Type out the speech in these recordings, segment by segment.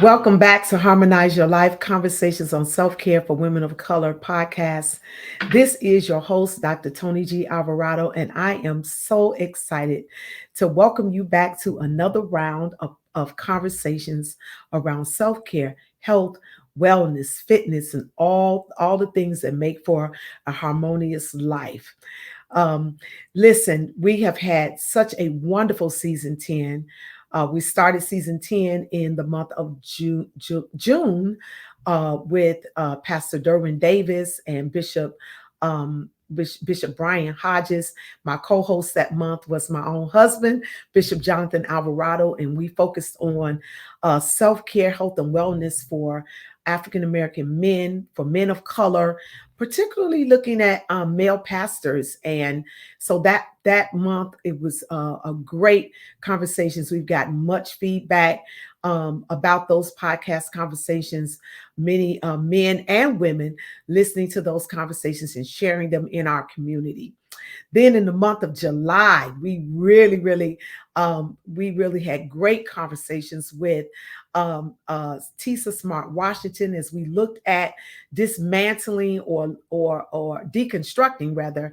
Welcome back to Harmonize Your Life Conversations on Self-Care for Women of Color podcast. This is your host, Dr. Tony G. Alvarado, and I am so excited to welcome you back to another round of conversations around self-care, health, wellness, fitness, and all the things that make for a harmonious life. Um, Listen, we have had such a wonderful season 10. We started season 10 in the month of June with Pastor Derwin Davis and Bishop Brian Hodges. My co-host that month was my own husband, Bishop Jonathan Alvarado, and we focused on self-care, health, and wellness for African American men, for men of color, particularly looking at male pastors. And so that month it was a great conversations. We've gotten much feedback about those podcast conversations. Many men and women listening to those conversations and sharing them in our community. Then in the month of July, we really had great conversations with Tisa Smart Washington as we looked at dismantling or deconstructing rather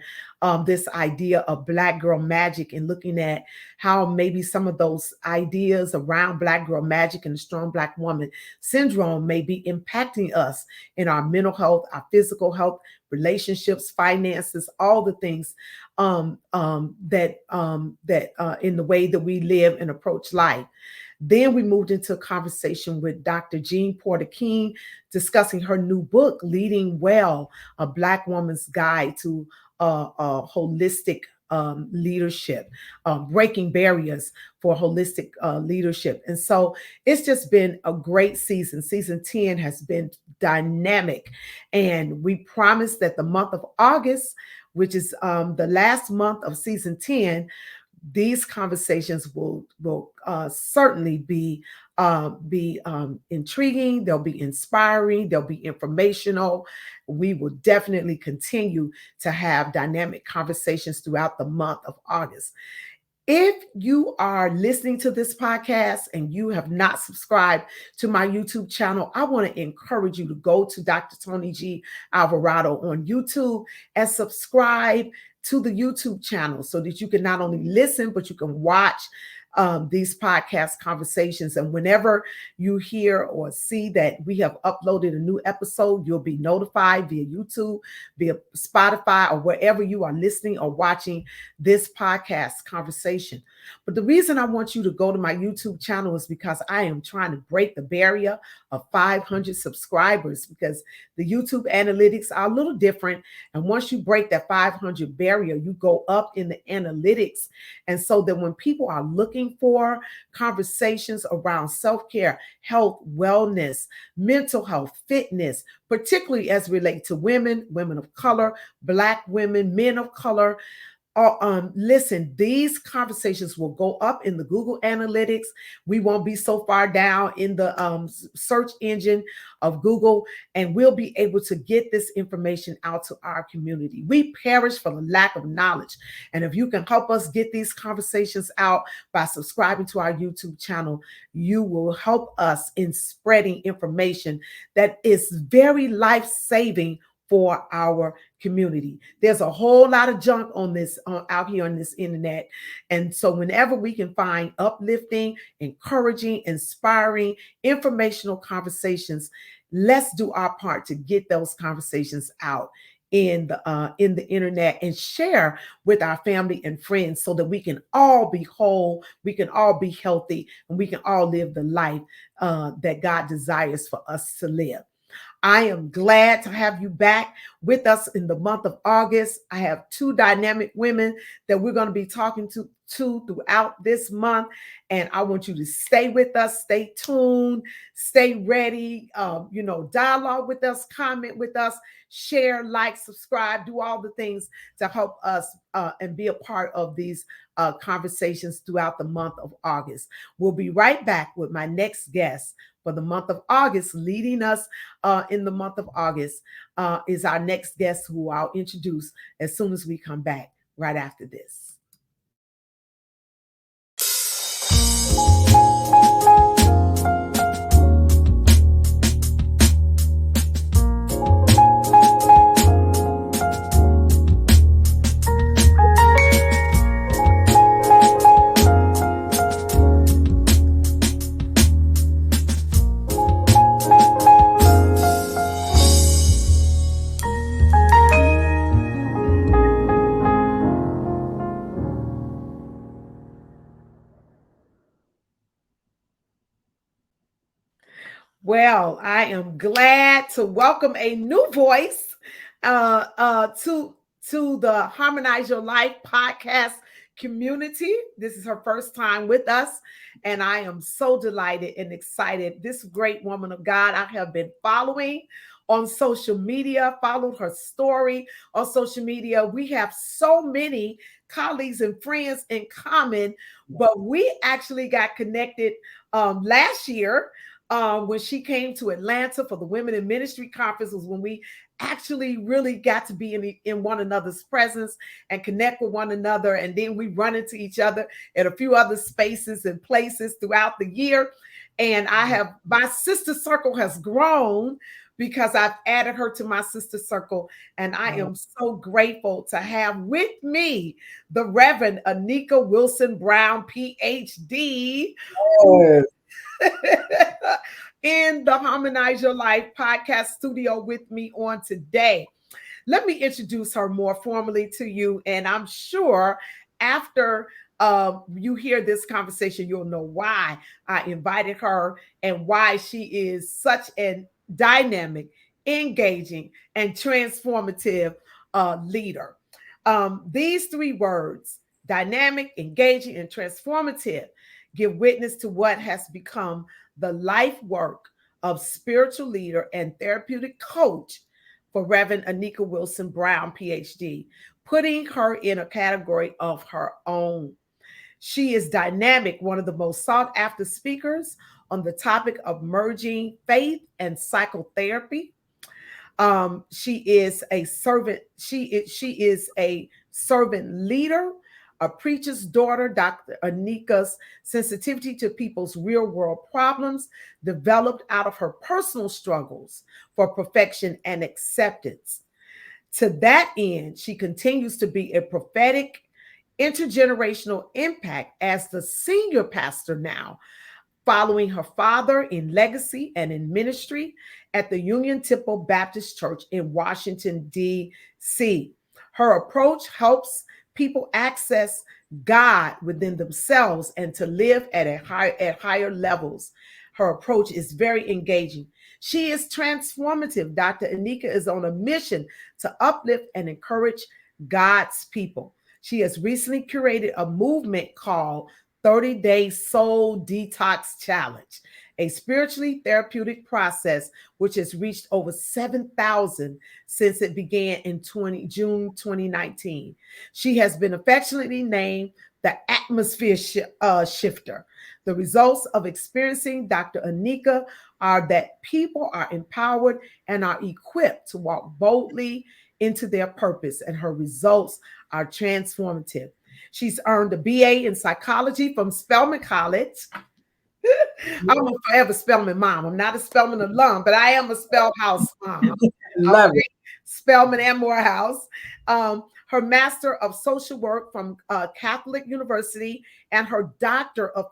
this idea of Black girl magic and looking at how maybe some of those ideas around Black girl magic and the strong Black woman syndrome may be impacting us in our mental health, our physical health, relationships, finances, all the things that in the way that we live and approach life. Then we moved into a conversation with Dr. Jean Porter King, discussing her new book, Leading Well, a Black Woman's Guide to Holistic leadership, breaking barriers for holistic leadership. And so it's just been a great season. Season 10 has been dynamic. And we promise that the month of August, which is the last month of season 10, these conversations will certainly be intriguing. They'll be inspiring. They'll be informational. We will definitely continue to have dynamic conversations throughout the month of August. If you are listening to this podcast and you have not subscribed to my YouTube channel, I want to encourage you to go to Dr. Tony G. Alvarado on YouTube and subscribe to the YouTube channel so that you can not only listen, but you can watch these podcast conversations. And whenever you hear or see that we have uploaded a new episode, you'll be notified via YouTube, via Spotify, or wherever you are listening or watching this podcast conversation. But the reason I want you to go to my YouTube channel is because I am trying to break the barrier of 500 subscribers, because the YouTube analytics are a little different. And once you break that 500 barrier, you go up in the analytics. And so that when people are looking for conversations around self-care, health, wellness, mental health, fitness, particularly as relate to women, women of color, Black women, men of color, listen, these conversations will go up in the Google Analytics. We won't be so far down in the search engine of Google, and we'll be able to get this information out to our community. We perish for the lack of knowledge. And if you can help us get these conversations out by subscribing to our YouTube channel, you will help us in spreading information that is very life-saving for our community. There's a whole lot of junk on this out here on this internet. And so whenever we can find uplifting, encouraging, inspiring, informational conversations, let's do our part to get those conversations out in the internet and share with our family and friends so that we can all be whole, we can all be healthy, and we can all live the life that God desires for us to live. I am glad to have you back with us in the month of August. I have two dynamic women that we're going to be talking to throughout this month. And I want you to stay with us, stay tuned, stay ready, dialogue with us, comment with us, share, like, subscribe, do all the things to help us and be a part of these conversations throughout the month of August. We'll be right back with my next guest for the month of August. Leading us in the month of August is our next guest, who I'll introduce as soon as we come back right after this. Well, I am glad to welcome a new voice to the Harmonize Your Life podcast community. This is her first time with us, and I am so delighted and excited. This great woman of God I have been following on social media, followed her story on social media. We have so many colleagues and friends in common, but we actually got connected last year when she came to Atlanta for the Women in Ministry Conference. Was when we actually really got to be in one another's presence and connect with one another. And then we run into each other at a few other spaces and places throughout the year. And my sister circle has grown because I've added her to my sister circle. And I am so grateful to have with me the Reverend Anika Wilson Brown, PhD. Yes. In the Harmonize Your Life podcast studio with me on today. Let me introduce her more formally to you, and I'm sure after you hear this conversation, you'll know why I invited her and why she is such a dynamic, engaging, and transformative leader. These three words, dynamic, engaging, and transformative, give witness to what has become the life work of spiritual leader and therapeutic coach for Reverend Anika Wilson Brown, PhD, putting her in a category of her own. She is dynamic, one of the most sought after speakers on the topic of merging faith and psychotherapy. She is a servant. She is a servant leader, a preacher's daughter. Dr. Anika's sensitivity to people's real world problems developed out of her personal struggles for perfection and acceptance. To that end, she continues to be a prophetic intergenerational impact as the senior pastor now, following her father in legacy and in ministry at the Union Temple Baptist Church in Washington, D.C. Her approach helps people access God within themselves and to live at higher levels. Her approach is very engaging. She is transformative. Dr. Anika is on a mission to uplift and encourage God's people. She has recently curated a movement called 30-Day Soul Detox Challenge, a spiritually therapeutic process which has reached over 7,000 since it began in June 2019. She has been affectionately named the atmosphere shifter. The results of experiencing Dr. Anika are that people are empowered and are equipped to walk boldly into their purpose, and her results are transformative. She's earned a BA in psychology from Spelman College. I'm a forever Spelman mom. I'm not a Spelman alum, but I am a Spellhouse mom. Love it. Spelman and Morehouse. Her Master of Social Work from Catholic University and her Doctor of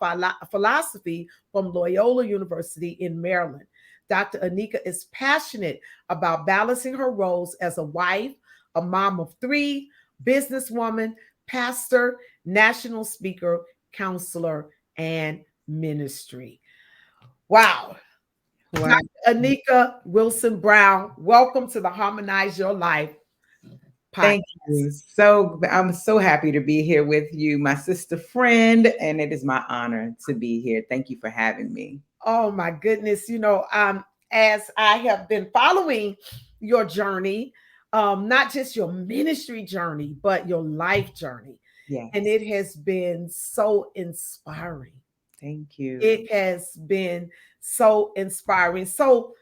Philosophy from Loyola University in Maryland. Dr. Anika is passionate about balancing her roles as a wife, a mom of three, businesswoman, pastor, national speaker, counselor, and ministry. Wow. Wow. Dr. Anika Wilson Brown, welcome to the Harmonize Your Life podcast. Thank you. I'm so happy to be here with you, my sister friend, and it is my honor to be here. Thank you for having me. Oh my goodness. As I have been following your journey, not just your ministry journey, but your life journey. Yes. And it has been so inspiring. Thank you. It has been so inspiring. So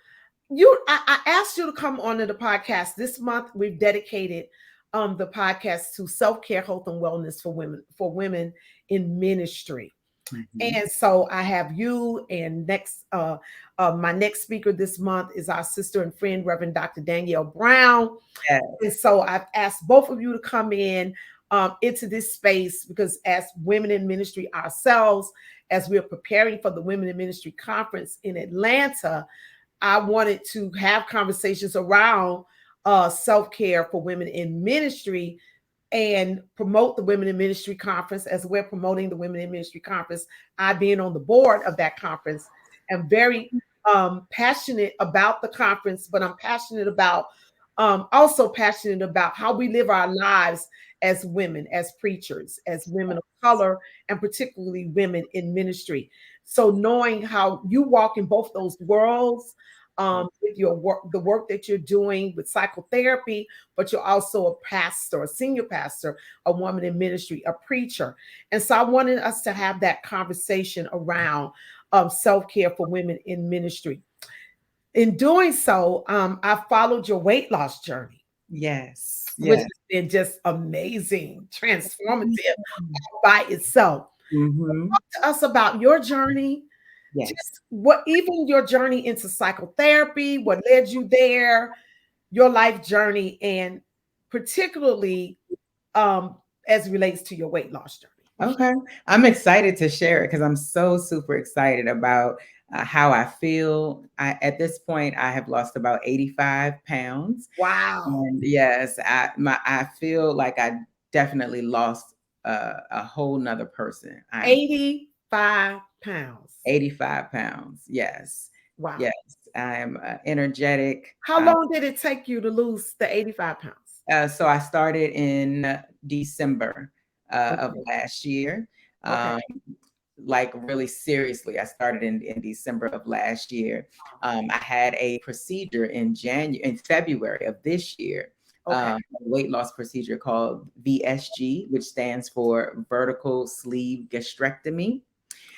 I asked you to come on to the podcast. This month we've dedicated the podcast to self-care, health, and wellness for women in ministry. Mm-hmm. And so I have you, and my next speaker this month is our sister and friend, Reverend Dr. Danielle Brown. Yes. And so I've asked both of you to come in into this space because as women in ministry ourselves, as we're preparing for the Women in Ministry Conference in Atlanta, I wanted to have conversations around self-care for women in ministry and promote the Women in Ministry Conference as we're promoting the Women in Ministry Conference. I being on the board of that conference am very passionate about the conference, but I'm passionate about also passionate about how we live our lives as women, as preachers, as women of color, and particularly women in ministry. So knowing how you walk in both those worlds, with your work, the work that you're doing with psychotherapy, but you're also a pastor, a senior pastor, a woman in ministry, a preacher. And so I wanted us to have that conversation around self-care for women in ministry. In doing so, I followed your weight loss journey, Yes. which Yes. has been just amazing, transformative by itself. Mm-hmm. Talk to us about your journey, Yes. just what, even your journey into psychotherapy, what led you there, your life journey, and particularly as it relates to your weight loss journey. Okay. I'm excited to share it because I'm so super excited about how I feel. At this point, I have lost about 85 pounds. Wow. And yes, I feel like I definitely lost a whole nother person. I'm 85 pounds. 85 pounds. Yes. Wow. Yes. I'm energetic. How long did it take you to lose the 85 pounds? So I started in December of Okay. last year. Okay. Um, like really seriously, I started in December of last year. I had a procedure in February of this year, Okay. a weight loss procedure called VSG, which stands for vertical sleeve gastrectomy.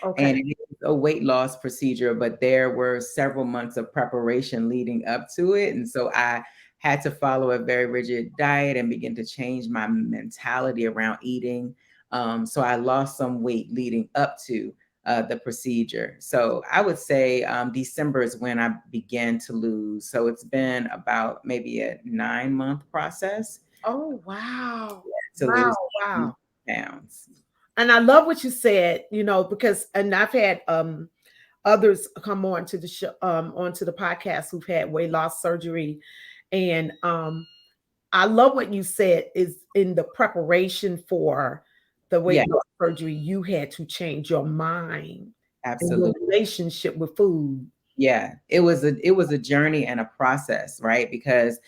And Okay. it is a weight loss procedure, but there were several months of preparation leading up to it. And so I had to follow a very rigid diet and begin to change my mentality around eating. So I lost some weight leading up to the procedure. So I would say December is when I began to lose. So it's been about maybe a 9-month process Oh, wow. to Wow. lose Wow. 80 pounds. And I love what you said, because and I've had others come on to the show, onto the podcast who've had weight loss surgery. And I love what you said is in the preparation for the Yeah, weight loss surgery, you had to change your mind and your absolutely. relationship with food. Yeah, it was a journey and a process, right? Because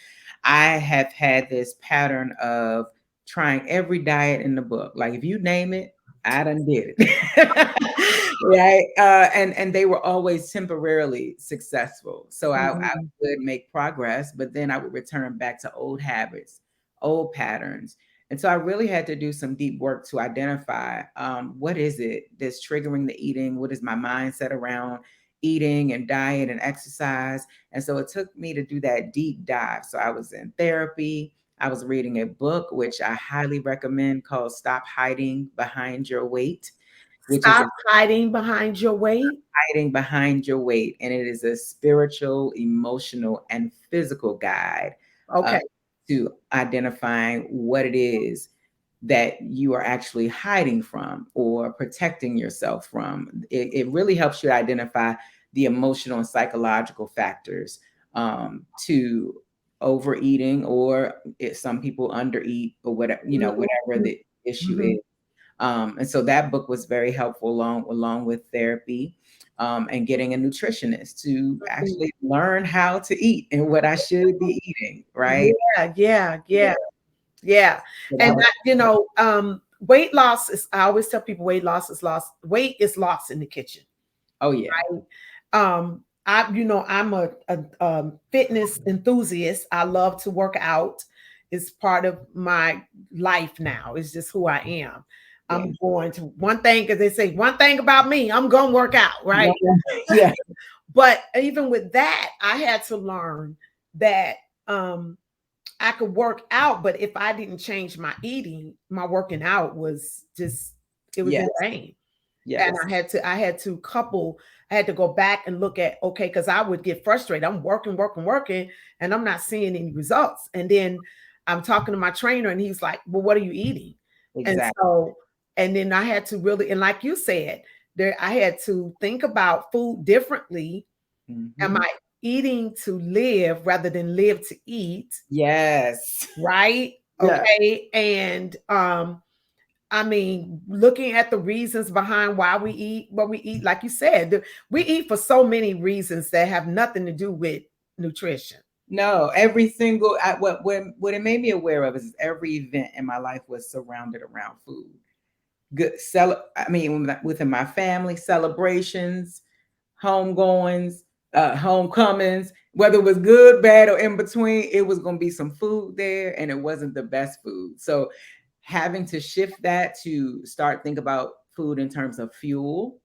I have had this pattern of trying every diet in the book. Like if you name it, I done did it. Right. And they were always temporarily successful. So I Mhm. would make progress, but then I would return back to old habits, old patterns. And so I really had to do some deep work to identify what is it that's triggering the eating? What is my mindset around eating and diet and exercise? And so it took me to do that deep dive. So I was in therapy. I was reading a book, which I highly recommend, called Stop Hiding Behind Your Weight, which is Stop hiding behind your weight. hiding behind your weight. And it is a spiritual, emotional, and physical guide uh, Okay. to identifying what it is that you are actually hiding from or protecting yourself from. It really helps you identify the emotional and psychological factors to overeating, or if some people undereat, or whatever, whatever Mhm. the issue Mhm. is. And so that book was very helpful along with therapy, and getting a nutritionist to actually learn how to eat and what I should be eating, right? Yeah, yeah, Yeah. yeah, yeah. So that And was weight loss is, I always tell people weight loss is lost. Weight is lost in the kitchen. oh yeah. I'm a fitness enthusiast. I love to work out. It's part of my life now. It's just who I am. Yeah. I'm going to one thing, because they say one thing about me, I'm going to work out, right? Yeah. But even with that, I had to learn that I could work out, but if I didn't change my eating, my working out was just, it was in Yes. vain. And Yes. I had to go back and look at, okay, because I would get frustrated. I'm working, working, working, and I'm not seeing any results. And then I'm talking to my trainer, and he's like, well, what are you eating? And Exactly. so, and then I had to really, and like you said, I had to think about food differently. Am Mhm. I eating to live rather than live to eat? Yes. Right? Yeah. Okay. And I mean, looking at the reasons behind why we eat what we eat, like you said, we eat for so many reasons that have nothing to do with nutrition. No, every single what it made me aware of is every event in my life was surrounded around food. I mean, within my family, celebrations, homegoings, homecomings, whether it was good, bad, or in between, it was going to be some food there, and it wasn't the best food. So, having to shift that to start think about food in terms of fuel,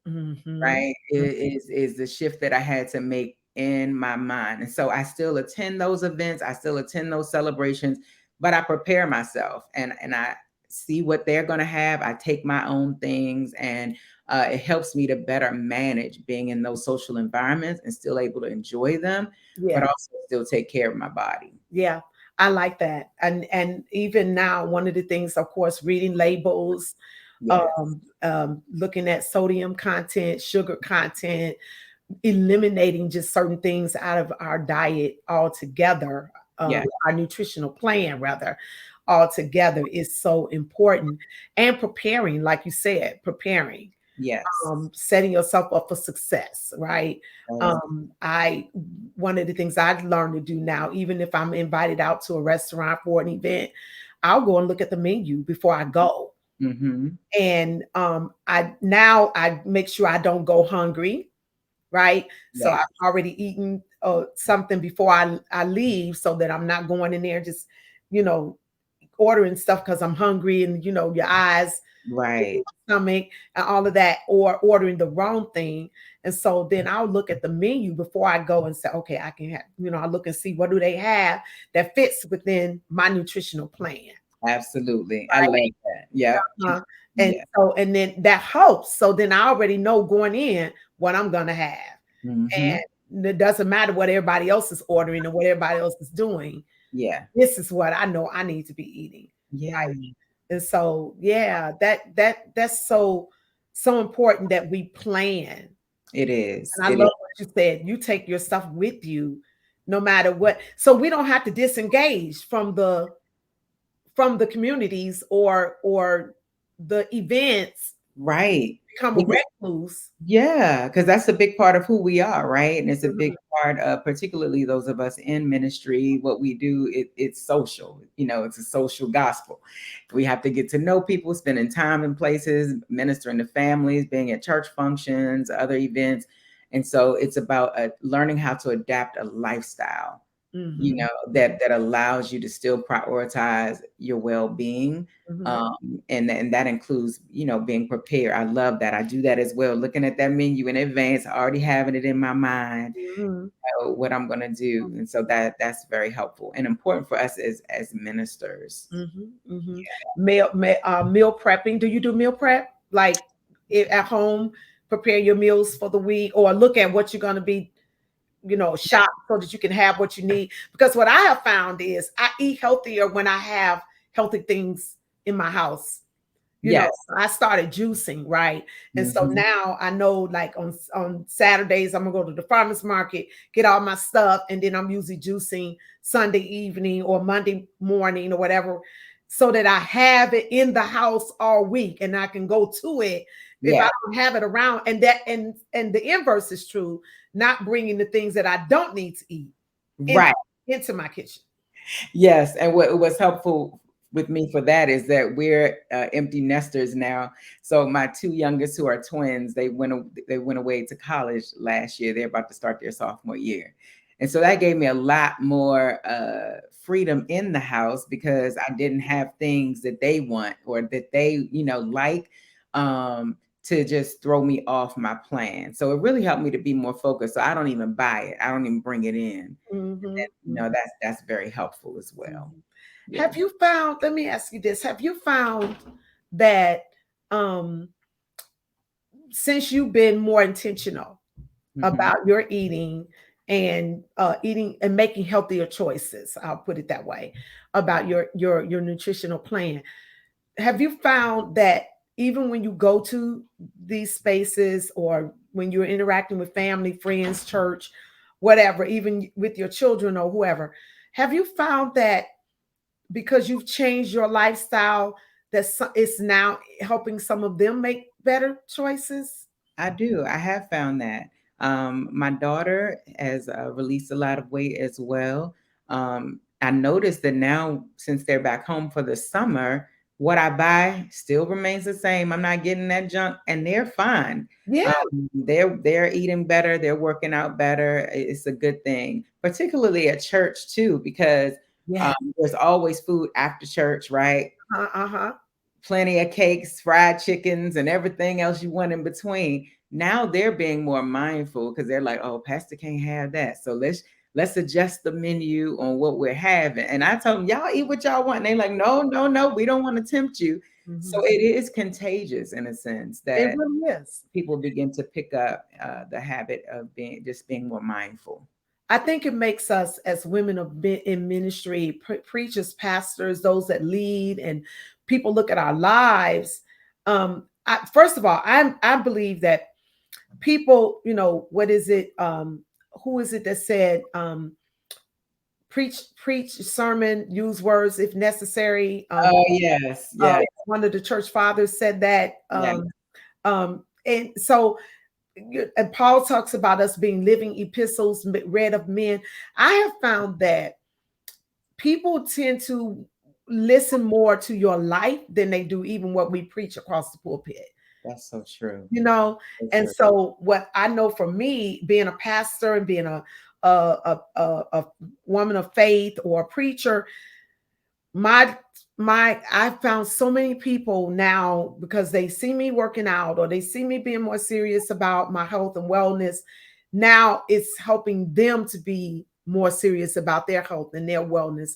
Mm-hmm. right, is the shift that I had to make in my mind. And so, I still attend those events, I still attend those celebrations, but I prepare myself, and I see what they're going to have. I take my own things, and it helps me to better manage being in those social environments and still able to enjoy them, but Yeah. also still take care of my body. Yeah, I like that. And even now, one of the things, of course, reading labels, Yes, looking at sodium content, sugar content, eliminating just certain things out of our diet altogether, yeah, our nutritional plan rather altogether is so important. And preparing, like you said, preparing, yes, setting yourself up for success, right? that is I One of the things I've learned to do now, even if I'm invited out to a restaurant for an event, I'll go and look at the menu before I go. mm-hmm. And I make sure I don't go hungry, right? So Yes, I've already eaten something before I leave, so that I'm not going in there just, you know, ordering stuff because I'm hungry, and your eyes, right. stomach, and all of that, or ordering the wrong thing. And so then I'll look at the menu before I go and say, okay, I can have, I look and see what do they have that fits within my nutritional plan. Absolutely. I love that. Yep. Uh, and Yeah. so, and then that helps. So then I already know going in what I'm going to have. Mm-hmm. And it doesn't matter what everybody else is ordering or what everybody else is doing. Yeah. This is what I know I need to be eating. Yeah. And so, yeah, that's so important that we plan. It is. And I It love is. what you said. You take your stuff with you no matter what. So we don't have to disengage from the communities or the events, Right. become a Because recluse. yeah, because that's a big part of who we are, right? And it's a big Mhm, part of particularly those of us in ministry. What we do, it's social. It's a social gospel. We have to get to know people, spending time in places, ministering to families, being at church functions, other events. And so it's about learning how to adapt a lifestyle, mhm, that allows you to still prioritize your well-being. mhm, And that includes, being prepared. I love that. I do that as well. Looking at that menu in advance, already having it in my mind, mhm, what I'm going to do. And so that's very helpful and important for us as ministers. mhm, mhm. Meal prepping. Do you do meal prep? Like, at home, prepare your meals for the week, or look at what you're going to be, shop so that you can have what you need. Because what I have found is I eat healthier when I have healthy things in my house. Yes. I started juicing, right? And so Hmm. now I know, like, on Saturdays, I'm gonna go to the farmers market, get all my stuff, and then I'm usually juicing Sunday evening or Monday morning or whatever, so that I have it in the house all week and I can go to it if I Yeah. don't have it around. And the inverse is true, not bringing the things that I don't need to eat in, Right. into my kitchen. Yes, and what was helpful with me for that is that we're empty nesters now. So my two youngest, who are twins, they went away to college last year. They're about to start their sophomore year, and so that gave me a lot more freedom in the house because I didn't have things that they want or that they like, to just throw me off my plan. So it really helped me to be more focused. So I don't even buy it. I don't even bring it in. Mhm, That's very helpful as well. mhm. Yeah. Have you found, let me ask you this, have you found that, um, since you've been more intentional Mhm. about your eating, and eating and making healthier choices, I'll put it that way, about your nutritional plan, have you found that even when you go to these spaces, or when you're interacting with family, friends, church, whatever, even with your children or whoever, have you found that because you've changed your lifestyle, it's now helping some of them make better choices? I do. I have found that. My daughter has released a lot of weight as well. I noticed that now, since they're back home for the summer, what I buy still remains the same. I'm not getting that junk, and they're fine. Yeah, They're eating better. They're working out better. It's a good thing, particularly at church too, because yeah, there's always food after church, right? uh-huh. Plenty of cakes, fried chickens, and everything else you want in between. Now they're being more mindful because they're like, "Oh, Pastor can't have that, so let's adjust the menu on what we're having." And I told them, "Y'all eat what y'all want." And they're like, "No, no, no, we don't want to tempt you." So Mhm. it is contagious in a sense It that really is. people begin to pick up the habit of being more mindful. I think it makes us as women in ministry, preachers, pastors, those that lead, and people look at our lives. First of all, I believe that people, what is it? Who is it that said, preach sermon, use words if necessary? Oh yes, yes, One of the church fathers said that. yes. And so and Paul talks about us being living epistles read of men. I have found that people tend to listen more to your life than they do even what we preach across the pulpit. That's so true. You know, So and true. so what I know for me, being a pastor and being a woman of faith or a preacher, my I found so many people now because they see me working out or they see me being more serious about my health and wellness. Now it's helping them to be more serious about their health and their wellness.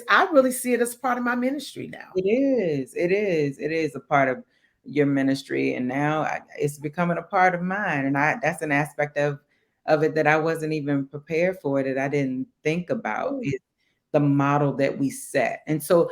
I really see it as part of my ministry now. It is. It is. It is a part of your ministry, and now it's becoming a part of mine. And that's an aspect of it that I wasn't even prepared for, that I didn't think about. Mm. Is the model that we set. And so,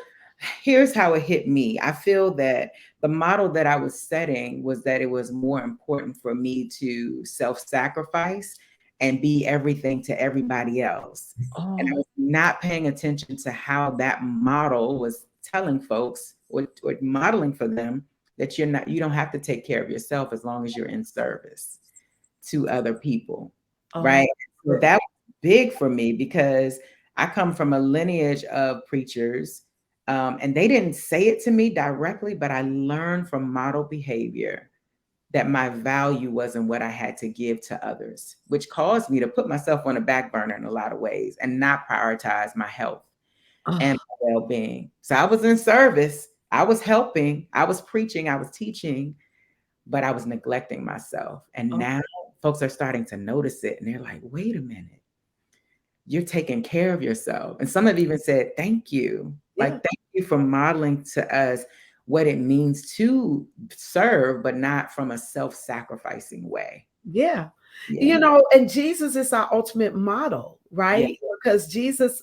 here's how it hit me. I feel that the model that I was setting was that it was more important for me to self-sacrifice and be everything to everybody else. And I Oh, was not paying attention to how that model was telling folks or modeling for them that you don't have to take care of yourself as long as you're in service to other people. oh, Right. So that was big for me because I come from a lineage of preachers, and they didn't say it to me directly, but I learned from model behavior that my value wasn't what I had to give to others, which caused me to put myself on the back burner in a lot of ways and not prioritize my health oh, and my well-being. So I was in service, I was helping, I was preaching, I was teaching, but I was neglecting myself. And oh, now folks are starting to notice it and they're like, wait a minute, you're taking care of yourself. And some have even said, thank you. Like, yeah. thank you for modeling to us what it means to serve, but not from a self-sacrificing way. Yeah. Yeah. And Jesus is our ultimate model, Yeah. right? Because Jesus,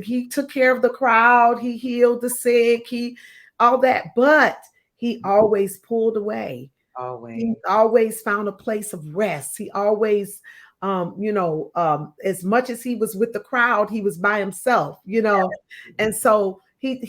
he took care of the crowd, he healed the sick, he all that, but he always pulled away. He Always. always found a place of rest. He always, as much as he was with the crowd, he was by himself. And so when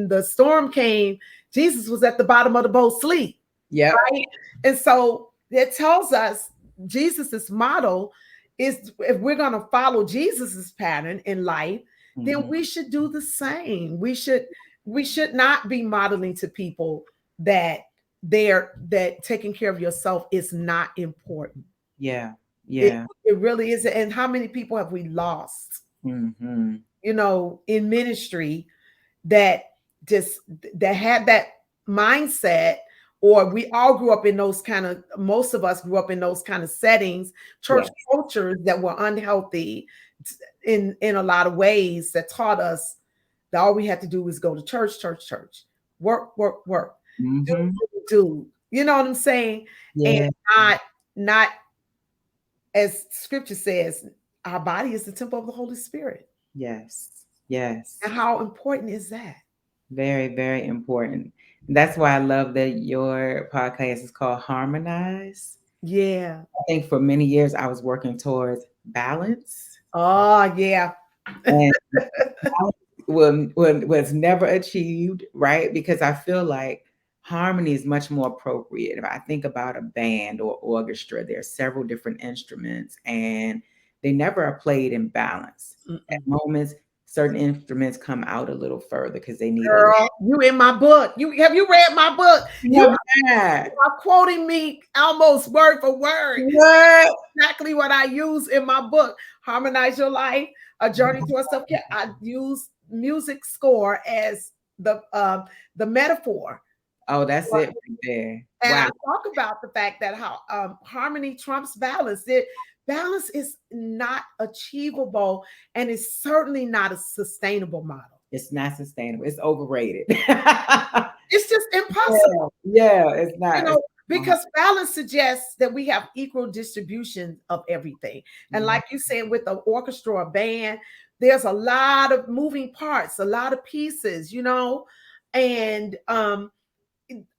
the storm came, Jesus was at the bottom of the boat sleep, Yep. right? And so it tells us Jesus's model is, if we're going to follow Jesus's pattern in life, then Mhm. we should do the same. We should not be modeling to people that that taking care of yourself is not important. Yeah. It Yeah. it really is. And how many people have we lost, Mhm. in ministry that just that had that mindset, or we all grew up in those kind of most of us grew up in those kind of settings, church Yes. cultures that were unhealthy in a lot of ways, that taught us that all we had to do was go to church, church, church, work, do, Mhm. do. You know what I'm saying? And Yeah. not as scripture says, our body is the temple of the Holy Spirit. Yes. Yes. And how important is that? Very, very important. That's why I love that your podcast is called Harmonize. Yeah. I think for many years I was working towards balance. Oh, yeah. And balance was never achieved, right? Because I feel like harmony is much more appropriate. If I think about a band or orchestra, there are several different instruments and they never are played in balance. At Mm-mm. moments, certain instruments come out a little further because they need a little. Girl, you in my book. You have you read my book? You Yeah. are quoting me almost word for word. What? Exactly what I use in my book, Harmonize Your Life, A Journey Towards Self-Care. I use music score as the metaphor. Oh, that's it right there. And I Wow. talk about the fact that how harmony trumps balance. That balance is not achievable and it's certainly not a sustainable model. It's not sustainable. It's overrated. It's just impossible. Yeah, it's You not. know, because balance suggests that we have equal distribution of everything. And like you said, with the orchestra or band, there's a lot of moving parts, a lot of pieces, and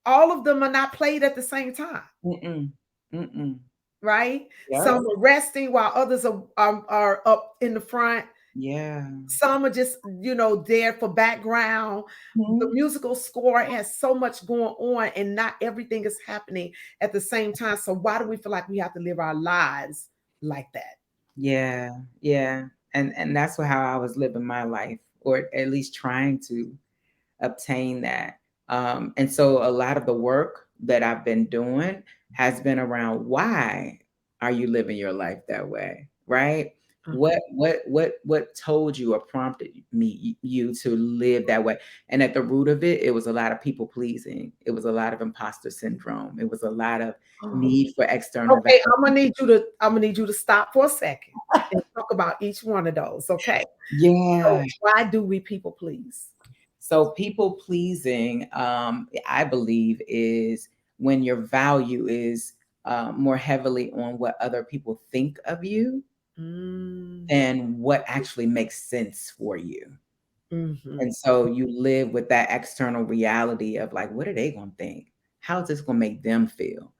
all of them are not played at the same time. Mm-mm. Mm-mm. Right? Yeah. Some are resting while others are up in the front. Yeah. Some are just, there for background. The Mhm. musical score has so much going on, and not everything is happening at the same time. So why do we feel like we have to live our lives like that? Yeah. Yeah. And that's how I was living my life, or at least trying to obtain that. And so a lot of the work that I've been doing has been around why are you living your life that way, right? Uh-huh. What told you or prompted you to live that way? And at the root of it, it was a lot of people pleasing. It was a lot of imposter syndrome. It was a lot of Oh, need for external okay, validation. I'm gonna need you to stop for a second and talk about each one of those. Okay. So Yeah. why do we people please? So people pleasing, I believe, is when your value is more heavily on what other people think of you Mm, than what actually makes sense for you. mhm, And so you live with that external reality of like, what are they going to think? How's this going to make them feel?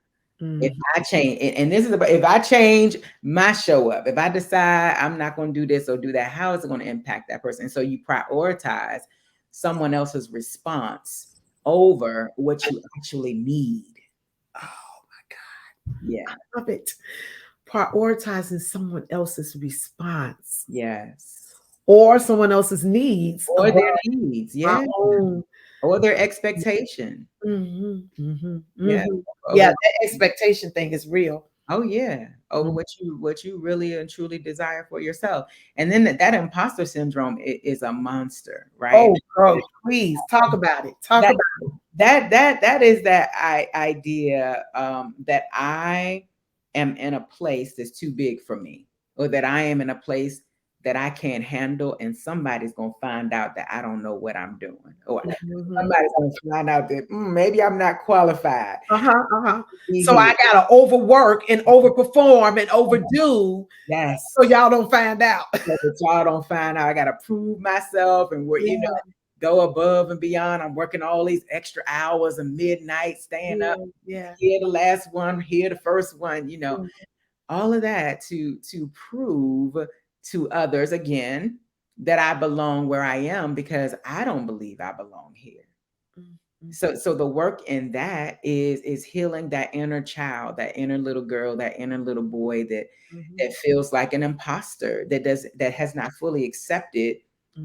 If mhm. I change, and this is about, if I change my show up, if I decide I'm not going to do this or do that, how is it going to impact that person? And so you prioritize someone else's response over what you actually need. Oh my Yeah. God, I love it. Prioritizing someone else's response Yes. or someone else's needs Or above their needs. my Yeah. own. Or their expectation. Mhm, mhm, Yeah. mhm. Yeah, Over. that expectation thing is real. Oh yeah, over Mm. what you really and truly desire for yourself. And then that imposter syndrome is a monster, right? Oh, girl, please talk about it. Talk That about that is that idea that I am in a place that's too big for me, or that I am in a place that I can't handle, and somebody's gonna find out that I don't know what I'm doing, or it. Mhm. somebody's gonna find out that maybe I'm not qualified Uh-huh, uh-huh. to be So here. I gotta overwork and overperform and overdo Yes. so y'all don't find out. So that y'all don't find out I gotta prove myself and Yeah, go above and beyond. I'm working all these extra hours and midnight, staying up yeah, yeah. here the last one, here the first one, Mm, all of that to prove to others again that I belong where I am, because I don't believe I belong here. mm, mm, So the work in that is healing that inner child, that inner little girl, that inner little boy mhm, that feels like an imposter, that has not fully accepted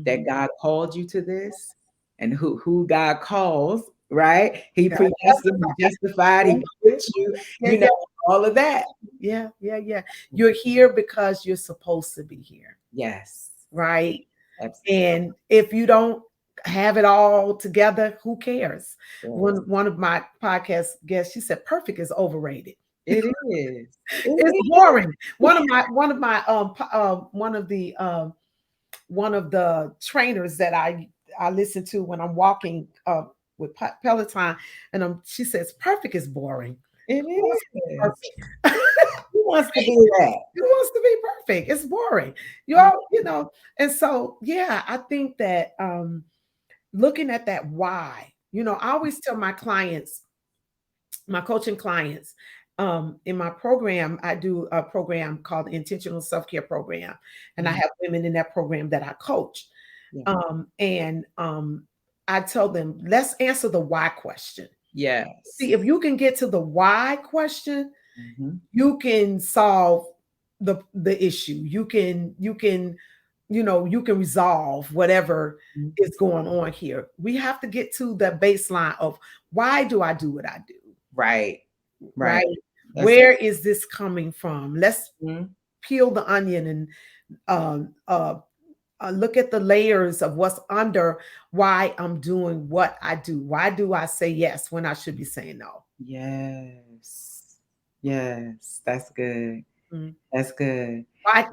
that mhm. God called you to this, and who God calls, right? He Got it. predestined, he justified, he put you, Yeah, yeah, all of that. yeah, yeah, yeah. You're here because you're supposed to be here, Yes. right? Absolutely. And if you don't have it all together, who cares? Yes. One of my podcast guests, she said, "Perfect is overrated. It is. It's It boring." One of the trainers that I listen to when I'm walking with Peloton, and she says, "Perfect is boring. is. Who wants to be It is. perfect?" Who wants to be that? Who wants to be perfect? It's boring. You Mm, all, and so yeah, I think that looking at that why, I always tell my clients, my coaching clients, in my program, I do a program called the Intentional Self-Care Program, and I mm, have women in that program that I coach. Yeah. And I tell them, let's answer the why question. Yes. See, if you can get to the why question, Mhm. you can solve the issue. You can resolve whatever Mhm. is going on here. We have to get to the baseline of why do I do what I do, Right. Right. right? That's it. Where is this coming from? Let's Mhm. peel the onion and um, uh, look at the layers of what's under why I'm doing what I do. Why do I say yes when I should be saying no? Yes. Yes. That's good. Mm. That's good. Why,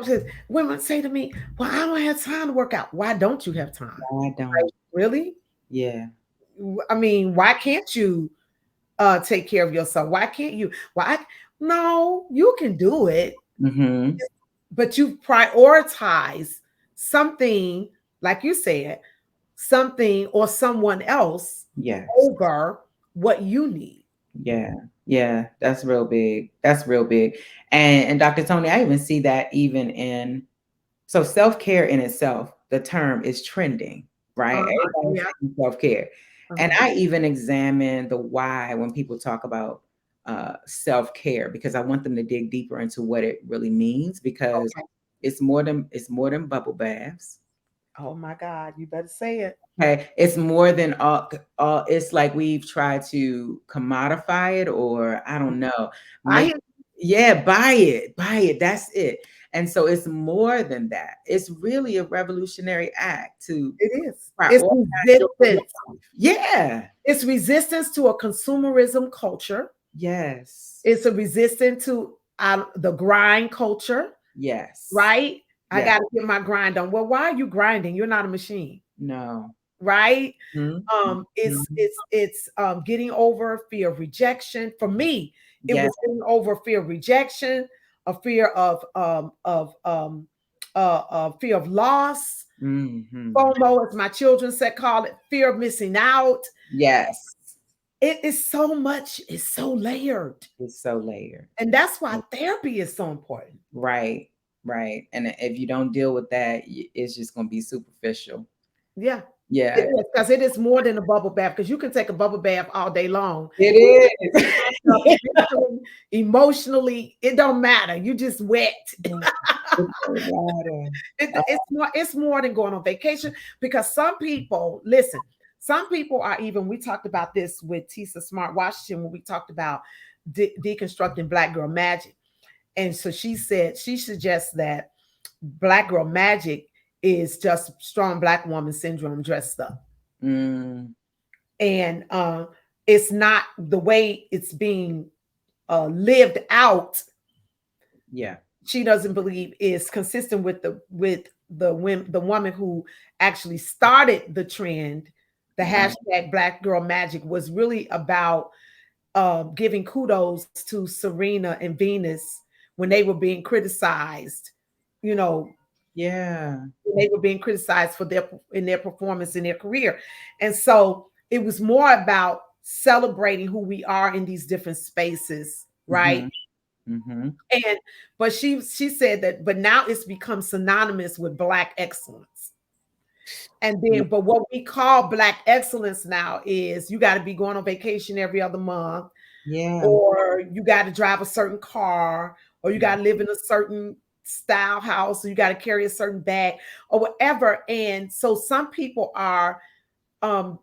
just women say to me, "Well, I don't have time to work out." Why don't you have time? I don't. Really? Yeah. I mean, why can't you take care of yourself? Why can't you? Why? No, you can do it, Mhm. but you prioritize something, like you said, something or someone else Yes. over what you need. Yeah. Yeah. That's real big. That's real big. And Dr. Tony, I even see that even in so self-care in itself, the term is trending, right? Uh-huh. Everybody's Yeah. saying self-care. And Uh-huh. I even examine the why when people talk about self-care because I want them to dig deeper into what it really means because Okay. it's more than bubble baths. Oh my God, you better say it. Okay. It's more than all it's like we've tried to commodify it or I don't know, I make hear yeah, buy it. That's it. And so it's more than that. It's really a revolutionary act to it is. It's prioritize your resistance. life. Yeah. It's resistance to a consumerism culture. Yes. It's a resistance to the grind culture, Yes. right? I Yes. got to get my grind on. Well, why are you grinding? You're not a machine, No. right? Mhm. It's Mhm. getting over fear of rejection. For me, it Yes. was getting over fear of rejection, a fear of fear of loss, Mhm. FOMO, as my children said, call it fear of missing out. Yes. It is so much. It's so layered, It's so layered. and that's why therapy is so important. Right, right. And if you don't deal with that, it's just going to be superficial. Yeah, it Yeah, is, because it is more than a bubble bath. Because you can take a bubble bath all day long. it Up is. mentally, emotionally, it don't matter. You just wet. It's so water. It's more than going on vacation, because some people, listen, some people are even, we talked about this with Tisa Smart Washington when we talked about deconstructing Black girl magic. And so she said she suggests that Black girl magic is just strong Black woman syndrome dressed up. Mm, And it's not the way it's being lived out. yeah. She doesn't believe is consistent with the woman who actually started the trend. The Right. hashtag Black Girl Magic was really about giving kudos to Serena and Venus when they were being criticized. You know, Yeah. they were being criticized for their performance in their career, and so it was more about celebrating who we are in these different spaces, right? Mm-hmm. Mm-hmm. And but she said that, but now it's become synonymous with Black excellence. And Yeah. then, but what we call Black excellence now is you got to be going on vacation every other month, Yeah. or you got to drive a certain car, or you got to live in a certain style house, or you got to carry a certain bag, or whatever. And so some people are um,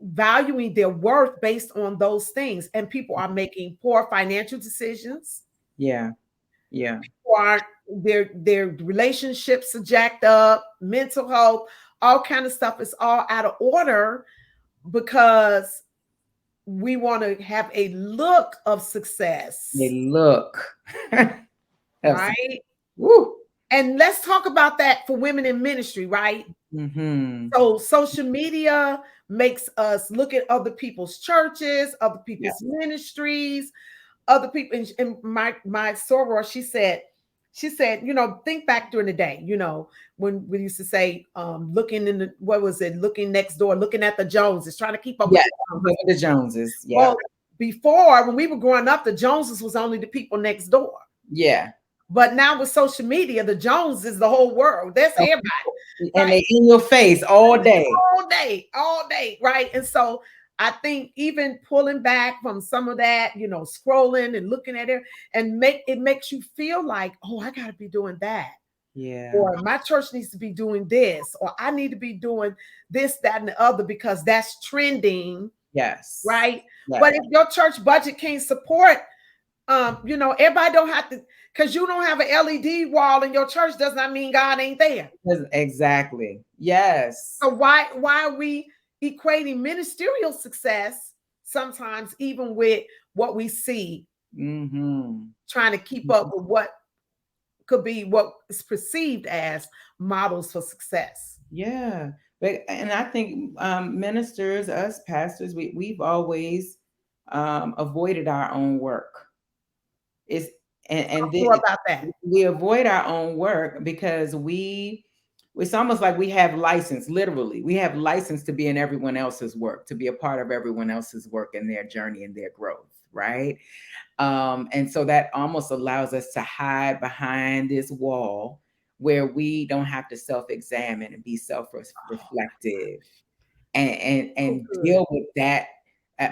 valuing their worth based on those things, and people are making poor financial decisions. Yeah. Yeah. People aren't their relationships are jacked up, mental health, all kind of stuff is all out of order because we want to have a look of They success, look. Absolutely. right? Woo. And let's talk about that for women in ministry, right? Mm-hmm. So social media makes us look at other people's churches, other Yeah. people's ministries, other people. And my soror, she said, think back during the day, when we used to say, looking in the, what was it, looking next door, looking at the Joneses, trying to keep up with Yeah. the Joneses. The Joneses. Yeah. Well, before, when we were growing up, the Joneses was only the people next door. Yeah. But now with social media, the Jones is the whole world. That's everybody, And right? they in your face all day. All day, right? And so I think even pulling back from some of that, scrolling and looking at it, and makes you feel like, oh, I got to be doing that, Yeah. or my church needs to be doing this, or I need to be doing this, that, and the other because that's trending, Yes. right? But Yes. if your church budget can't support, everybody don't have to, because you don't have an LED wall in your church does not mean God ain't there. Exactly. Yes. So why are we equating ministerial success sometimes even with what we see, trying to keep up with what could be what is perceived as models for success? Yeah. And I think ministers, us pastors, we've always avoided our own work. It's Talk more about that. we avoid our own work because it's almost like we have license, literally. We have license to be in everyone else's work, to be a part of everyone else's work and their journey and their growth, right? And so that almost allows us to hide behind this wall where we don't have to self-examine and be self-reflective and Good. deal with that,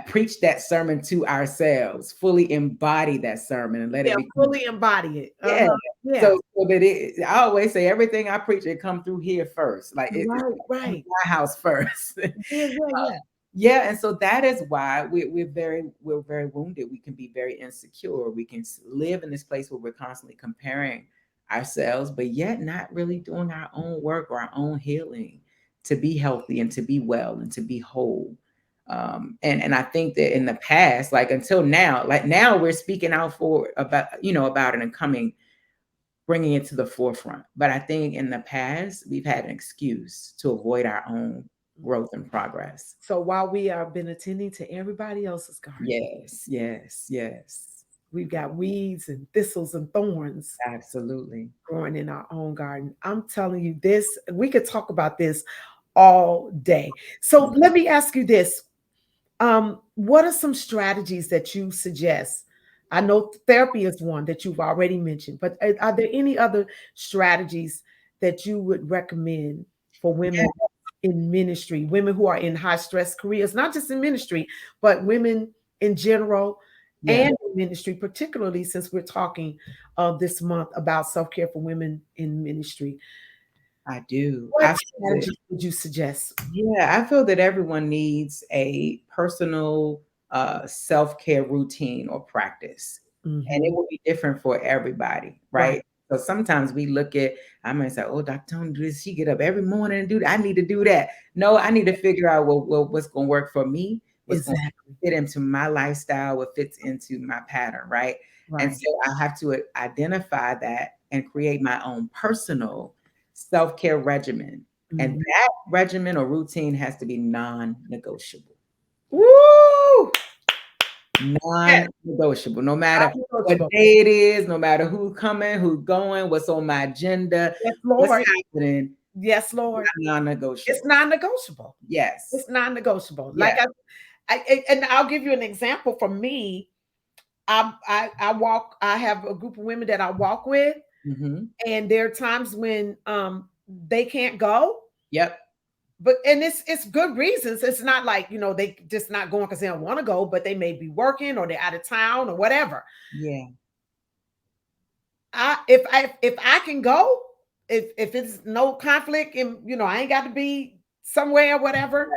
preach that sermon to ourselves, fully embody that sermon and let it Yeah, become. fully embody it. Yeah. Yeah. So that I always say everything I preach, it come through here first. Like it's Right, in right. my house first. Yeah, yeah, yeah. Yeah, and so that is why we're very wounded. We can be very insecure. We can live in this place where we're constantly comparing ourselves, but yet not really doing our own work or our own healing to be healthy and to be well and to be whole. And I think that in the past, like until now, like now we're speaking out for about it and bringing it to the forefront. But I think in the past we've had an excuse to avoid our own growth and progress. So while we have been attending to everybody else's garden, Yes, yes, yes. we've got weeds and thistles and thorns Absolutely. growing in our own garden. I'm telling you this, we could talk about this all day. So let me ask you this. What are some strategies that you suggest? I know therapy is one that you've already mentioned, but are there any other strategies that you would recommend for Yeah, women in ministry, women who are in high stress careers, not just in ministry, but women in general yeah, and in ministry, particularly since we're talking this month about self care for women in ministry? I do. What strategies would you suggest? I feel that everyone needs a personal self-care routine or practice. And it Mhm. will be different for everybody, Right. right? So sometimes we look at, I might say, oh, Dr. Tony, does she get up every morning and do that? I need to do that. No, I need to figure out what's going to work for me, what's going Exactly. to fit into my lifestyle, what fits into my pattern, right? And Right. so I have to identify that and create my own personal self-care regimen. And Mhm. that regimen or routine has to be non-negotiable. Woo! Yes, Non-negotiable, no matter what non-negotiable. day it is, no matter who's coming, who's going, what's on my agenda, Yes, what's Lord. happening, Yes, Lord. It's non-negotiable. non-negotiable. Yes. It's non-negotiable. Yeah. Like and I'll give you an example from me. I walk. I have a group of women that I walk with, Hmm. and there are times when they can't go, Yep. but and it's good reasons. It's not like they just not going because they don't want to go, but they may be working or they're out of town or whatever. Yeah. If I can go, if it's no conflict and I ain't got to be somewhere or whatever,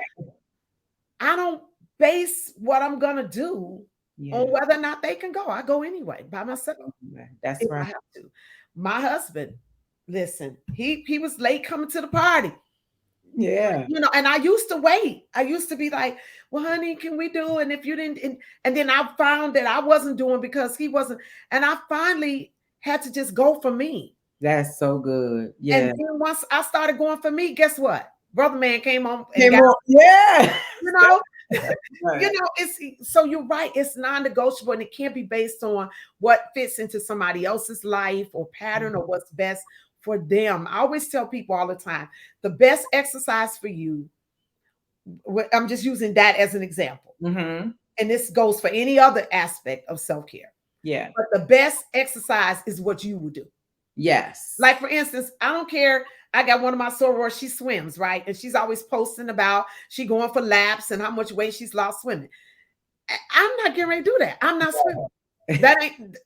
I don't base what I'm gonna do on Yeah. whether or not they can go. I go anyway by myself That's if I right. have to. My husband, listen, he was late coming to the party. Yeah. And I used to wait. I used to be like, well, honey, can we do? And if you didn't, and then I found that I wasn't doing because he wasn't, and I finally had to just go for me. That's so good. And Yeah. then once I started going for me, guess what? Brother man came on and Came got, on. Yeah. you know, Right. it's so you're right, it's non-negotiable and it can't be based on what fits into somebody else's life or pattern or what's best for them. I always tell people all the time, the best exercise for you, I'm just using that as an example, Mm-hmm. and this goes for any other aspect of self-care. Yeah. But the best exercise is what you will do. Yes. Like, for instance, I don't care. I got one of my sorors, she swims, right? And she's always posting about she going for laps and how much weight she's lost swimming. I'm not getting ready to do that. I'm not swimming. That ain't,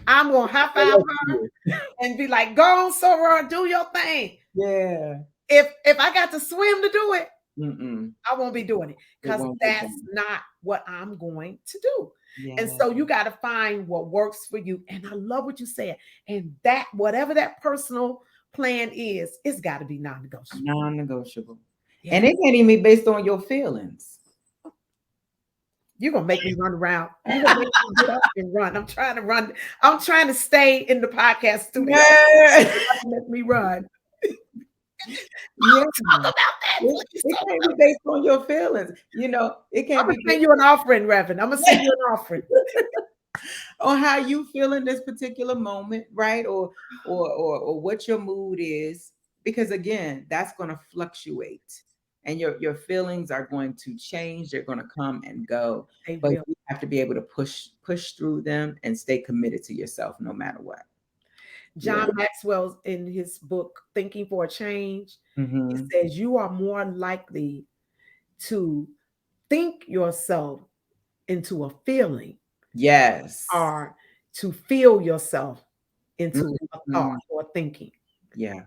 I'm gonna high five her and be like, go on, soror, do your thing. Yeah. If I got to swim to do it, Mm-mm. I won't be doing it It because won't get that's done. not what I'm going to do. And Yeah. so you got to find what works for you. And I love what you said. And that, whatever that personal plan is, it's got to be non-negotiable. Non-negotiable. Yeah. And it can't even be based on your feelings. You're gonna make me run around. You're gonna make me get up and run. I'm trying to run. I'm trying to stay in the podcast studio. Yeah. Make me run. Yeah. Talk about that. It can't be based on your feelings. It I'm can't gonna be send based you an offering, Reverend. I'm gonna send you an offering. on how you feel in this particular moment, right? Or what your mood is. Because again, that's going to fluctuate. And your feelings are going to change. They're going to come and go. They But will. you have to be able to push through them and stay committed to yourself no matter what. Yeah. John Maxwell's in his book Thinking for a Change, he Mm-hmm. says you are more likely to think yourself into a feeling Yes. or to feel yourself into a thought Mm-hmm. or thinking. Yeah.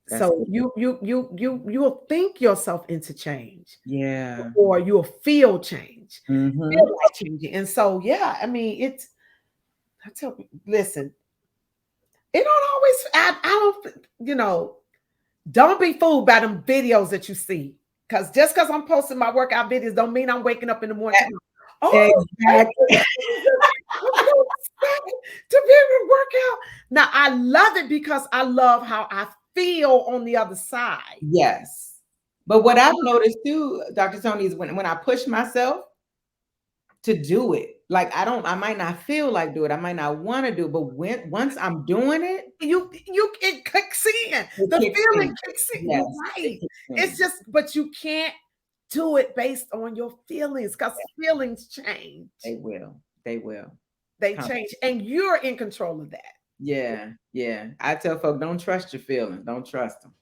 That's So good. you'll think yourself into change, Yeah. or you'll feel change, Mm-hmm. feel like changing. And so yeah, I mean it's, I tell you, listen, it don't always, I don't, don't be fooled by them videos that you see. Because just because I'm posting my workout videos don't mean I'm waking up in the morning. Oh, Exactly. I'm so excited to be able to work out. Now I love it because I love how I feel on the other side. Yes. But what I've noticed too, Dr. Tony, is when I push myself to do it, like I might not feel like do it. I might not want to do it, but once I'm doing it, It kicks in. it The kicks feeling in. kicks in. Yes, You're it right. kicks It's in. just, but you can't do it based on your feelings because feelings change. They will. They will. They Come. change, and you're in control of that. Yeah, yeah. I tell folks, don't trust your feelings. Don't trust them.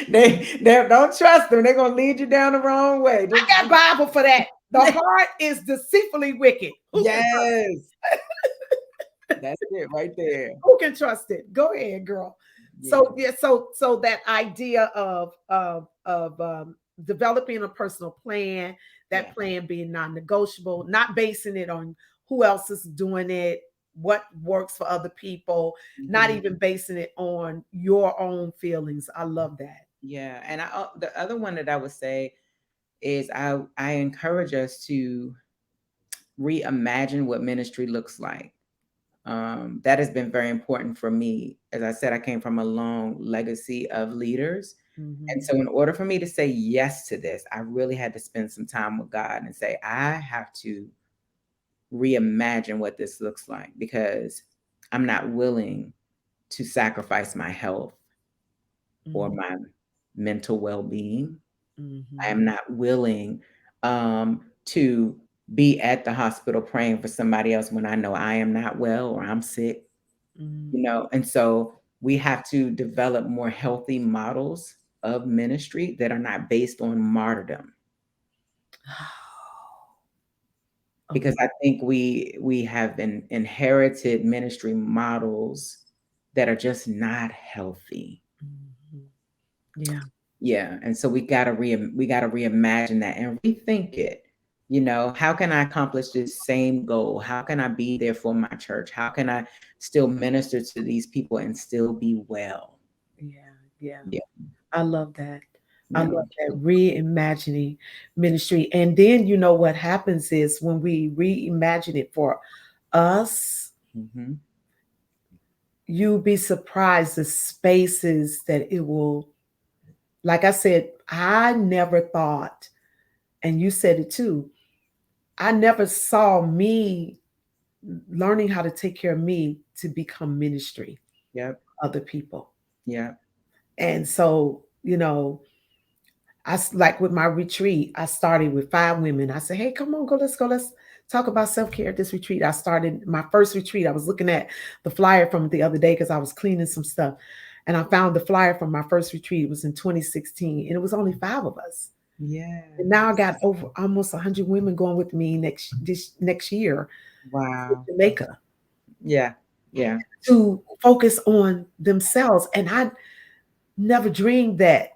they don't trust them. They're gonna lead you down the wrong way. I got Bible for that. The heart is deceitfully wicked. Yes. That's it right there. Who can trust it? Go ahead, girl. Yeah. So yeah, so that idea of developing a personal plan, that plan being non-negotiable, not basing it on who else is doing it, what works for other people, not even basing it on your own feelings. I love that. Yeah, and the other one that I would say is I encourage us to reimagine what ministry looks like. That has been very important for me. As I said, I came from a long legacy of leaders. And so in order for me to say yes to this, I really had to spend some time with God and say, I have to reimagine what this looks like because I'm not willing to sacrifice my health or my mental well-being. I am not willing to be at the hospital praying for somebody else when I know I am not well or I'm sick, and so we have to develop more healthy models of ministry that are not based on martyrdom. Because I think we have inherited ministry models that are just not healthy. Yeah. Yeah, and so we gotta reimagine that and rethink it. How can I accomplish this same goal? How can I be there for my church? How can I still minister to these people and still be well? Yeah. Yeah, I love that. I yeah. love that, reimagining ministry. And then what happens is when we reimagine it for us, Mhm. you'll be surprised the spaces that it will, like I said, I never thought, and you said it too, I never saw me learning how to take care of me to become ministry, Yep, other people. yeah. And so, like with my retreat, I started with 5 women. I said, hey, come on, let's go. Let's talk about self-care at this retreat. I started my first retreat. I was looking at the flyer from the other day because I was cleaning some stuff. And I found the flyer from my first retreat. It was in 2016. And it was only 5 of us. Yeah. And now I got over almost 100 women going with me next year to Wow. Jamaica Yeah. Yeah. to focus on themselves. And I never dreamed that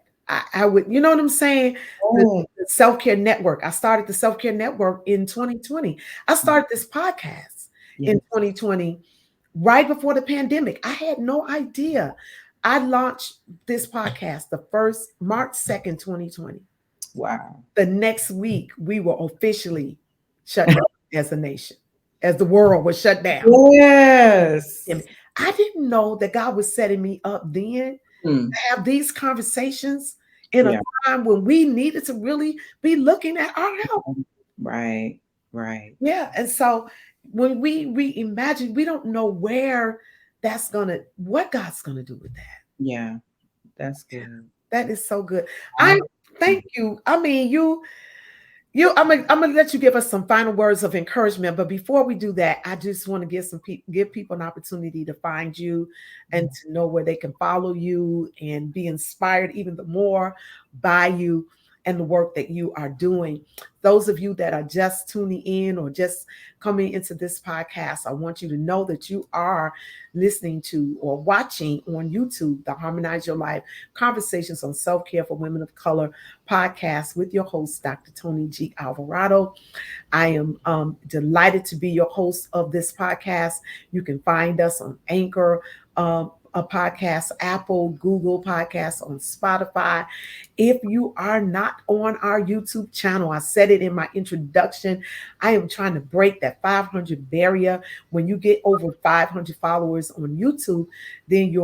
I would, you know what I'm saying? The, Oh, the self-care network. I started the self-care network in 2020. I started this podcast in yes. 2020, right before the pandemic. I had no idea. I launched this podcast the first March 2nd, 2020. Wow. The next week, we were officially shut down as a nation, as the world was shut down. Yes. And I didn't know that God was setting me up then Mm. to have these conversations in a Yeah. time when we needed to really be looking at our health. Right. Right. Yeah. And so when we reimagine, we don't know what God's gonna do with that. Yeah. That's good. That is so good. I, I thank you. I mean, I'm gonna let you give us some final words of encouragement. But before we do that, I just want to give people an opportunity to find you and to know where they can follow you and be inspired even the more by you and the work that you are doing. Those of you that are just tuning in or just coming into this podcast, I want you to know that you are listening to or watching on YouTube the Harmonize Your Life Conversations on Self-Care for Women of Color podcast with your host, Dr. Tony G. Alvarado. I am delighted to be your host of this podcast. You can find us on Anchor, a podcast, Apple, Google Podcasts, on Spotify. If you are not on our YouTube channel, I said it in my introduction, I am trying to break that 500 barrier. When you get over 500 followers on YouTube, then you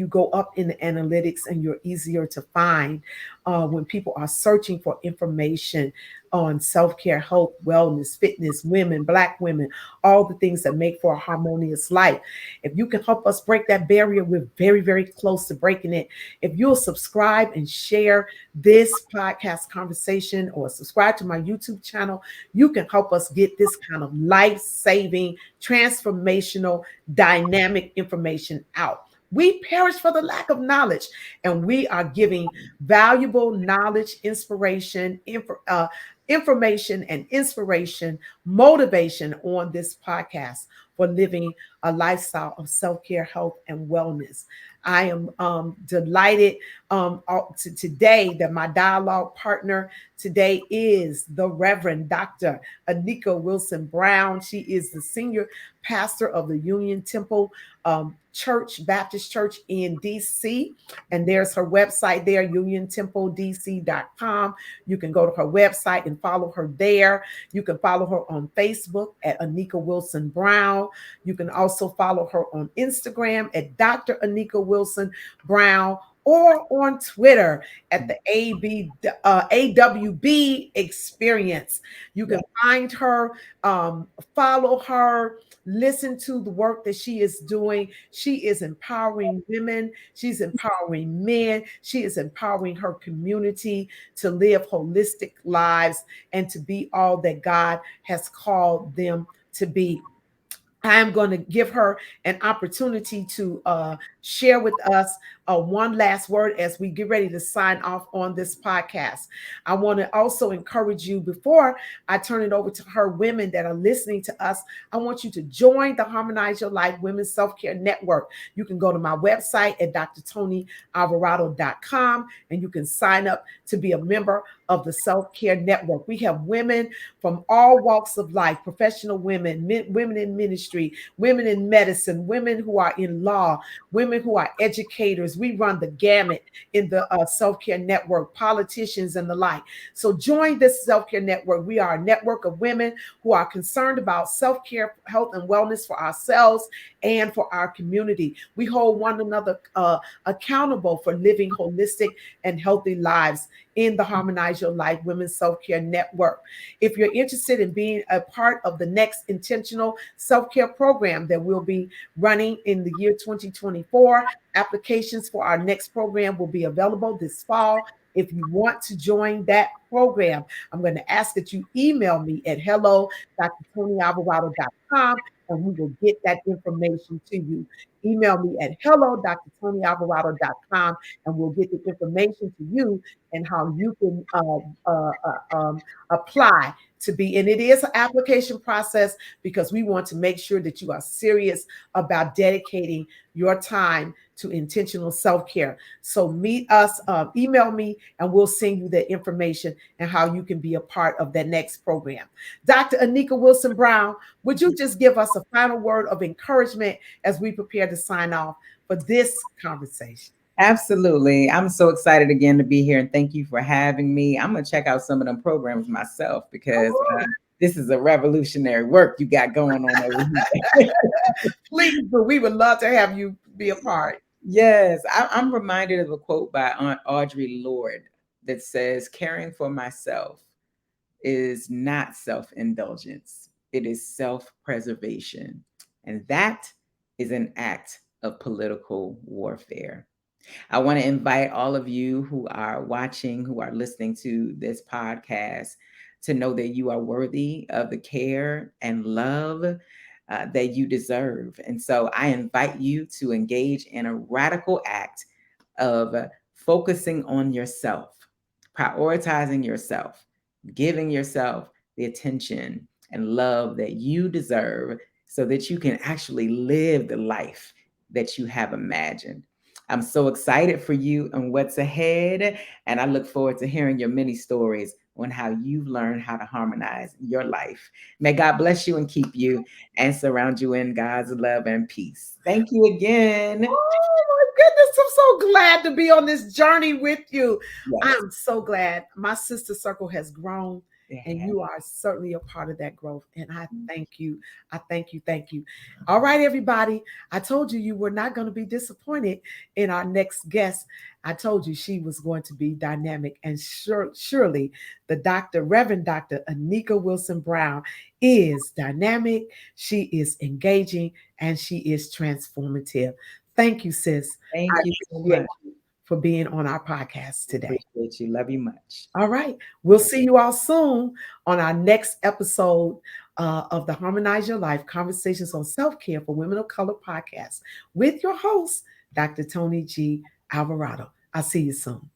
go up in the analytics and you're easier to find when people are searching for information on self-care, health, wellness, fitness, women, Black women, all the things that make for a harmonious life. If you can help us break that barrier, we're very, very close to breaking it. If you'll subscribe and share this podcast conversation or subscribe to my YouTube channel, you can help us get this kind of life-saving, transformational, dynamic information out. We perish for the lack of knowledge, and we are giving valuable knowledge, information and inspiration, motivation on this podcast for living a lifestyle of self-care, health, and wellness. I am delighted today that my dialogue partner today is the Reverend Dr. Anika Wilson Brown. She is the senior pastor of the Union Temple Baptist Church in DC. And there's her website there, uniontempledc.com. You can go to her website and follow her there. You can follow her on Facebook at Anika Wilson Brown. You can also follow her on Instagram at Dr. Anika Wilson Brown, or on Twitter at the AWB Experience. You can find her, follow her, listen to the work that she is doing. She is empowering women. She's empowering men. She is empowering her community to live holistic lives and to be all that God has called them to be. I am going to give her an opportunity to share with us one last word as we get ready to sign off on this podcast. I want to also encourage you, before I turn it over to her, women that are listening to us, I want you to join the Harmonize Your Life Women's Self-Care Network. You can go to my website at drtonyalvarado.com and you can sign up to be a member of the Self-Care Network. We have women from all walks of life, professional women, women in ministry, women in medicine, women who are in law, women who are educators. We run the gamut in the Self-Care Network, politicians and the like. So join this Self-Care Network. We are a network of women who are concerned about self-care, health, and wellness for ourselves and for our community. We hold one another accountable for living holistic and healthy lives in the Harmonize Your Life Women's Self-Care Network. If you're interested in being a part of the next intentional self-care program that we'll be running in the year 2024, applications for our next program will be available this fall. If you want to join that program, I'm going to ask that you email me at hello.drtonyalvarado.com and we will get that information to you. Email me at hello.drtonyalvarado.com and we'll get the information to you and how you can apply to be. And it is an application process because we want to make sure that you are serious about dedicating your time to intentional self-care. So meet us, email me, and we'll send you the information and how you can be a part of that next program. Dr. Anika Wilson Brown, would you just give us a final word of encouragement as we prepare to sign off for this conversation? Absolutely. I'm so excited again to be here and thank you for having me. I'm going to check out some of them programs myself because this is a revolutionary work you got going on over here. Please, but we would love to have you be a part. Yes, I'm reminded of a quote by Aunt Audre Lorde that says, caring for myself is not self-indulgence. It is self-preservation. And that is an act of political warfare. I want to invite all of you who are watching, who are listening to this podcast, to know that you are worthy of the care and love that you deserve. And so I invite you to engage in a radical act of focusing on yourself, prioritizing yourself, giving yourself the attention and love that you deserve so that you can actually live the life that you have imagined. I'm so excited for you and what's ahead. And I look forward to hearing your many stories on how you've learned how to harmonize your life. May God bless you and keep you and surround you in God's love and peace. Thank you again. Oh my goodness, I'm so glad to be on this journey with you. Yes. I'm so glad my sister circle has grown. Yeah. And you are certainly a part of that growth. And I thank you. I thank you. Thank you. All right, everybody. I told you were not going to be disappointed in our next guest. I told you she was going to be dynamic. And surely the Reverend Dr. Anika Wilson Brown is dynamic. She is engaging and she is transformative. Thank you, sis. Thank you so appreciate much you for being on our podcast today. Appreciate you. Love you much. All right. We'll see you all soon on our next episode of the Harmonize Your Life Conversations on Self-Care for Women of Color podcast with your host, Dr. Tony G. Alvarado. I'll see you soon.